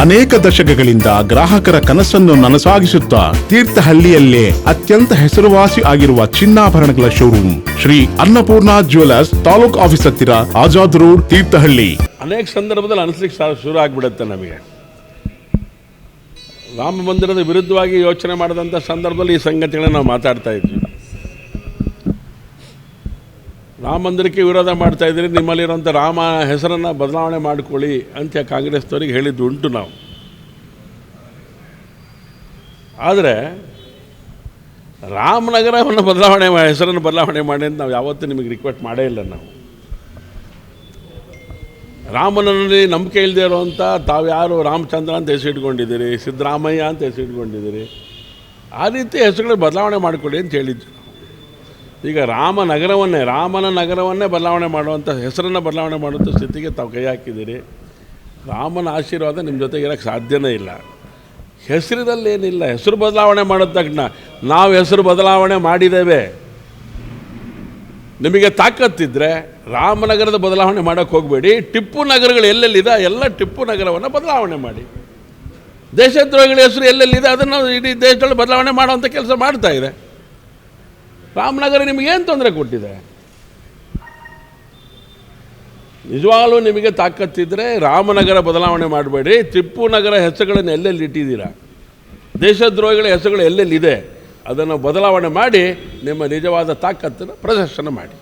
ಅನೇಕ ದಶಕಗಳಿಂದ ಗ್ರಾಹಕರ ಕನಸನ್ನು ನನಸಾಗಿಸುತ್ತಾ ತೀರ್ಥಹಳ್ಳಿಯಲ್ಲೇ ಅತ್ಯಂತ ಹೆಸರುವಾಸಿ ಆಗಿರುವ ಚಿನ್ನಾಭರಣಗಳ showroom Shri Annapurna jewellers, taluk office ಹತ್ತಿರ, ಆಜಾದ್ ರೋಡ್, ತೀರ್ಥಹಳ್ಳಿ. ಅನೇಕ ಸಂದರ್ಭದಲ್ಲಿ ಅನಿಸ್ಲಿಕ್ಕೆ ಶುರು ಆಗಿಬಿಡುತ್ತೆ ನಮಗೆ. ರಾಮ ಮಂದಿರದ ವಿರುದ್ಧವಾಗಿ ಯೋಚನೆ ಮಾಡಿದಂಥ ಸಂದರ್ಭದಲ್ಲಿ ಈ ಸಂಗತಿಗಳನ್ನ ನಾವು ಮಾತಾಡ್ತಾ ಇದ್ವಿ. ರಾಮ ಮಂದಿರಕ್ಕೆ ವಿರೋಧ ಮಾಡ್ತಾ ಇದ್ದೀರಿ, ನಿಮ್ಮಲ್ಲಿರುವಂಥ ರಾಮ ಹೆಸರನ್ನು ಬದಲಾವಣೆ ಮಾಡಿಕೊಳ್ಳಿ ಅಂತ ಕಾಂಗ್ರೆಸ್ನವರಿಗೆ ಹೇಳಿದ್ದು ಉಂಟು ನಾವು. ಆದರೆ ರಾಮನಗರವನ್ನು ಹೆಸರನ್ನು ಬದಲಾವಣೆ ಮಾಡಿ ಅಂತ ನಾವು ಯಾವತ್ತೂ ನಿಮಗೆ ರಿಕ್ವೆಸ್ಟ್ ಮಾಡೇ ಇಲ್ಲ. ನಾವು ರಾಮನಲ್ಲಿ ನಂಬಿಕೆ ಇಲ್ಲದೆ ಇರುವಂಥ ತಾವ್ಯಾರು ರಾಮಚಂದ್ರ ಅಂತ ಹೆಸರಿಟ್ಕೊಂಡಿದ್ದೀರಿ, ಸಿದ್ದರಾಮಯ್ಯ ಅಂತ ಹೆಸರಿಟ್ಕೊಂಡಿದ್ದೀರಿ, ಆ ರೀತಿ ಹೆಸರುಗಳು ಬದಲಾವಣೆ ಮಾಡಿಕೊಡಿ ಅಂತ ಹೇಳಿದ್ರು. ಈಗ ರಾಮನ ನಗರವನ್ನೇ ಬದಲಾವಣೆ ಮಾಡುವಂಥ ಹೆಸರನ್ನು ಬದಲಾವಣೆ ಮಾಡುವಂಥ ಸ್ಥಿತಿಗೆ ತಾವು ಕೈ ಹಾಕಿದ್ದೀರಿ. ರಾಮನ ಆಶೀರ್ವಾದ ನಿಮ್ಮ ಜೊತೆಗೆ ಇರೋಕ್ಕೆ ಸಾಧ್ಯನೇ ಇಲ್ಲ. ಹೆಸರಿನಲ್ಲೇನಿಲ್ಲ, ಹೆಸರು ಬದಲಾವಣೆ ಮಾಡಿದ ತಕ್ಷಣ ನಾವು ಹೆಸರು ಬದಲಾವಣೆ ಮಾಡಿದ್ದೇವೆ. ನಿಮಗೆ ತಾಕತ್ತಿದ್ದರೆ ರಾಮನಗರದ ಬದಲಾವಣೆ ಮಾಡೋಕ್ಕೆ ಹೋಗಬೇಡಿ. ಟಿಪ್ಪು ನಗರಗಳು ಎಲ್ಲೆಲ್ಲಿದೆ ಎಲ್ಲ ಟಿಪ್ಪು ನಗರವನ್ನು ಬದಲಾವಣೆ ಮಾಡಿ. ದೇಶದ್ರೋಹಿಗಳ ಹೆಸರು ಎಲ್ಲೆಲ್ಲಿದೆ ಅದನ್ನು ಇಡೀ ದೇಶದಲ್ಲಿ ಬದಲಾವಣೆ ಮಾಡುವಂಥ ಕೆಲಸ ಮಾಡ್ತಾ ಇದೆ. ರಾಮನಗರ ನಿಮಗೇನು ತೊಂದರೆ ಕೊಟ್ಟಿದೆ? ನಿಜವಾಗಲೂ ನಿಮಗೆ ತಾಕತ್ತಿದ್ದರೆ ರಾಮನಗರ ಬದಲಾವಣೆ ಮಾಡಬೇಡಿ. ಟಿಪ್ಪು ನಗರ ಹೆಸರುಗಳನ್ನು ಎಲ್ಲೆಲ್ಲಿ ಇಟ್ಟಿದ್ದೀರಾ, ದೇಶದ್ರೋಹಿಗಳ ಹೆಸರುಗಳು ಎಲ್ಲೆಲ್ಲಿದೆ ಅದನ್ನು ಬದಲಾವಣೆ ಮಾಡಿ ನಿಮ್ಮ ನಿಜವಾದ ತಾಕತ್ತನ್ನು ಪ್ರದರ್ಶನ ಮಾಡಿ.